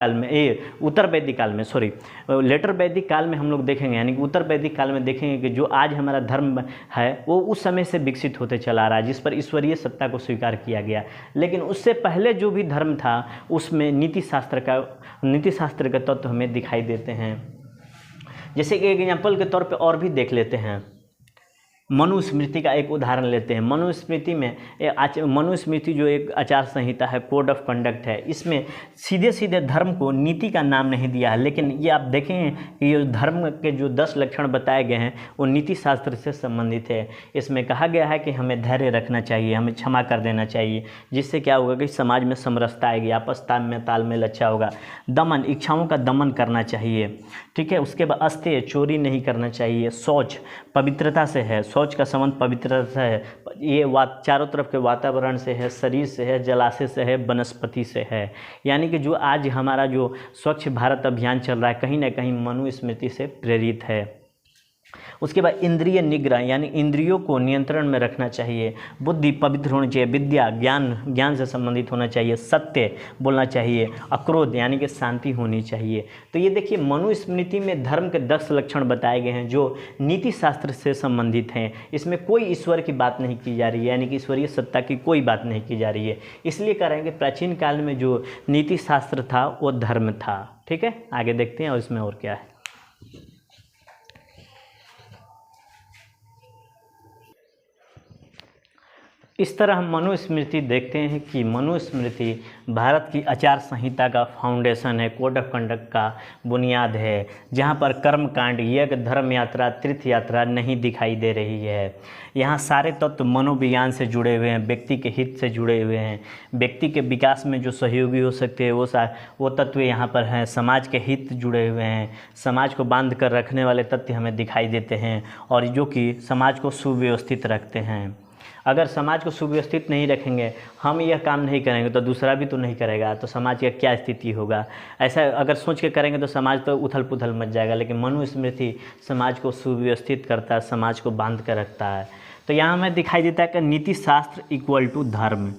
काल में, ये उत्तर वैदिक काल में, सॉरी लेटर वैदिक काल में हम लोग देखेंगे, यानी कि उत्तर वैदिक काल में देखेंगे कि जो आज हमारा धर्म है वो उस समय से विकसित होते चला रहा है, जिस पर ईश्वरीय सत्ता को स्वीकार किया गया। लेकिन उससे पहले जो भी धर्म था उसमें नीति शास्त्र के तत्व हमें दिखाई देते हैं। जैसे कि एग्जाम्पल के तौर पर और भी देख लेते हैं, मनुस्मृति का एक उदाहरण लेते हैं। मनुस्मृति में मनुस्मृति जो एक आचार संहिता है, कोड ऑफ कंडक्ट है, इसमें सीधे सीधे धर्म को नीति का नाम नहीं दिया है, लेकिन ये आप देखें कि ये धर्म के जो 10 लक्षण बताए गए हैं वो नीति शास्त्र से संबंधित है। इसमें कहा गया है कि हमें धैर्य रखना चाहिए, हमें क्षमा कर देना चाहिए, जिससे क्या होगा कि समाज में समरसता आएगी, आपस में तालमेल अच्छा होगा। दमन, इच्छाओं का दमन करना चाहिए, ठीक है। उसके बाद अस्तेय, चोरी नहीं करना चाहिए। शौच, पवित्रता से है, शौच का संबंध पवित्रता से है। ये चारों तरफ के वातावरण से है, शरीर से है, जलाशय से है, वनस्पति से है। यानी कि जो आज हमारा जो स्वच्छ भारत अभियान चल रहा है कहीं ना कहीं मनुस्मृति से प्रेरित है। उसके बाद इंद्रिय निग्रह, यानी इंद्रियों को नियंत्रण में रखना चाहिए। बुद्धि पवित्र होनी चाहिए। विद्या, ज्ञान से संबंधित होना चाहिए। सत्य बोलना चाहिए। अक्रोध यानी कि शांति होनी चाहिए। तो ये देखिए मनुस्मृति में धर्म के 10 लक्षण बताए गए हैं जो नीति शास्त्र से संबंधित हैं। इसमें कोई ईश्वर की बात नहीं की जा रही है, यानी कि ईश्वरीय सत्ता की कोई बात नहीं की जा रही है। इसलिए कह रहे हैं कि प्राचीन काल में जो नीति शास्त्र था वो धर्म था। ठीक है, आगे देखते हैं और इसमें और क्या है। इस तरह हम मनुस्मृति देखते हैं कि मनुस्मृति भारत की आचार संहिता का फाउंडेशन है, कोड ऑफ कंडक्ट का बुनियाद है, जहाँ पर कर्मकांड, यज्ञ, धर्म यात्रा, तीर्थ यात्रा नहीं दिखाई दे रही है। यहाँ सारे तत्व मनोविज्ञान से जुड़े हुए हैं, व्यक्ति के हित से जुड़े हुए हैं, व्यक्ति के विकास में जो सहयोगी हो सकते हैं वो तत्व यहाँ पर हैं। समाज के हित जुड़े हुए हैं, समाज को बांध कर रखने वाले तथ्य हमें दिखाई देते हैं और जो कि समाज को सुव्यवस्थित रखते हैं। अगर समाज को सुव्यवस्थित नहीं रखेंगे, हम यह काम नहीं करेंगे तो दूसरा भी तो नहीं करेगा, तो समाज का क्या स्थिति होगा। ऐसा अगर सोच के करेंगे तो समाज तो उथल पुथल मच जाएगा। लेकिन मनुस्मृति समाज को सुव्यवस्थित करता है, समाज को बांध कर रखता है। तो यहाँ हमें दिखाई देता है कि नीति शास्त्र इक्वल टू धर्म।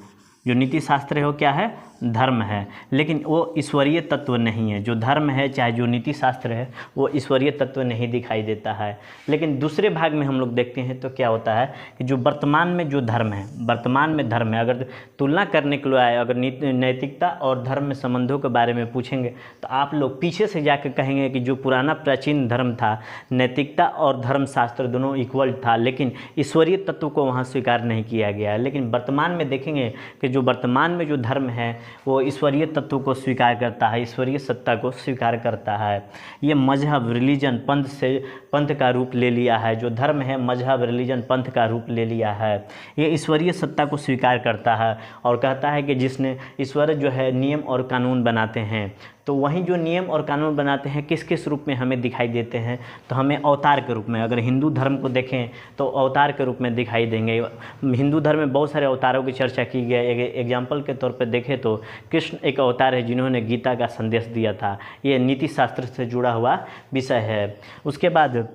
जो नीति शास्त्र है वो क्या है? धर्म है, लेकिन वो ईश्वरीय तत्व नहीं है। जो धर्म है चाहे जो नीति शास्त्र है वो ईश्वरीय तत्व नहीं दिखाई देता है। लेकिन दूसरे भाग में हम लोग देखते हैं तो क्या होता है कि जो वर्तमान में जो धर्म है, वर्तमान में धर्म है, अगर तुलना करने के लिए आए, अगर नैतिकता और धर्म में संबंधों के बारे में पूछेंगे तो आप लोग पीछे से जाकर कहेंगे कि जो पुराना प्राचीन धर्म था, नैतिकता और धर्मशास्त्र दोनों इक्वल था, लेकिन ईश्वरीय तत्व को वहाँ स्वीकार नहीं किया गया है। लेकिन वर्तमान में देखेंगे कि जो वर्तमान में जो धर्म है वो ईश्वरीय तत्व को स्वीकार करता है, ईश्वरीय सत्ता को स्वीकार करता है। ये मजहब, रिलीजन, पंथ का रूप ले लिया है। जो धर्म है मजहब, रिलीजन, पंथ का रूप ले लिया है। ये ईश्वरीय सत्ता को स्वीकार करता है और कहता है कि जिसने ईश्वर जो है नियम और कानून बनाते हैं, तो वहीं जो नियम और कानून बनाते हैं किस किस रूप में हमें दिखाई देते हैं, तो हमें अवतार के रूप में, अगर हिंदू धर्म को देखें तो अवतार के रूप में दिखाई देंगे। हिंदू धर्म में बहुत सारे अवतारों की चर्चा की गई है। एग्जाम्पल के तौर पर देखें तो कृष्ण एक अवतार है जिन्होंने गीता का संदेश दिया था। ये नीति शास्त्र से जुड़ा हुआ विषय है। उसके बाद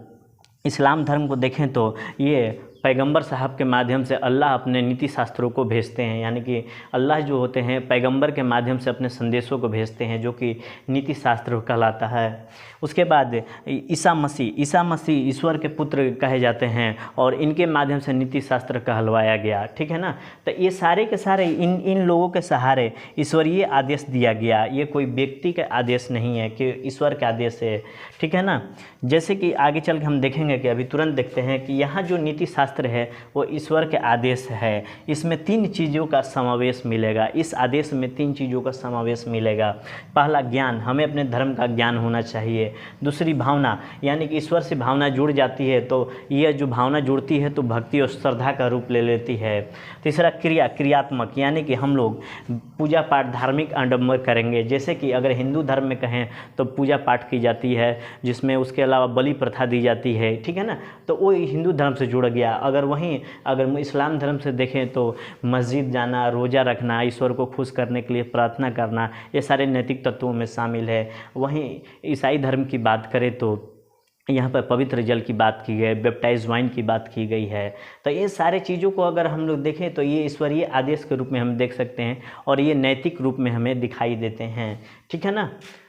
इस्लाम धर्म को देखें तो ये पैगंबर साहब के माध्यम से अल्लाह अपने नीति शास्त्रों को भेजते हैं, यानी कि अल्लाह जो होते हैं पैगंबर के माध्यम से अपने संदेशों को भेजते हैं, जो कि नीति शास्त्र कहलाता है। उसके बाद ईसा मसीह ईश्वर के पुत्र कहे जाते हैं और इनके माध्यम से नीति शास्त्र कहलवाया गया। ठीक है ना। तो ये सारे के सारे इन लोगों के सहारे ईश्वरीय आदेश दिया गया। ये कोई व्यक्ति का आदेश नहीं है कि ईश्वर का आदेश है। ठीक है ना। जैसे कि आगे चल के हम देखेंगे कि अभी तुरंत देखते हैं कि यहाँ जो नीति शास्त्र है वो ईश्वर के आदेश है। इसमें 3 चीज़ों का समावेश मिलेगा। इस आदेश में 3 चीज़ों का समावेश मिलेगा। पहला ज्ञान, हमें अपने धर्म का ज्ञान होना चाहिए। दूसरी भावना, यानी कि ईश्वर से भावना जुड़ जाती है तो यह जो भावना जुड़ती है तो भक्ति और श्रद्धा का रूप ले लेती है। तीसरा क्रियात्मक, यानी कि हम लोग पूजा पाठ, धार्मिक आडंबर करेंगे। जैसे कि अगर हिंदू धर्म में कहें तो पूजा पाठ की जाती है, जिसमें उसके अलावा बलि प्रथा दी जाती है। ठीक है ना। तो वो हिंदू धर्म से जुड़ गया। अगर इस्लाम धर्म से देखें तो मस्जिद जाना, रोज़ा रखना, ईश्वर को खुश करने के लिए प्रार्थना करना, ये सारे नैतिक तत्वों में शामिल है। वहीं ईसाई धर्म की बात करें तो यहाँ पर पवित्र जल की बात की गई है, बैप्टाइज वाइन की बात की गई है। तो ये सारे चीज़ों को अगर हम लोग देखें तो ये ईश्वरीय आदेश के रूप में हम देख सकते हैं और ये नैतिक रूप में हमें दिखाई देते हैं, ठीक है ना।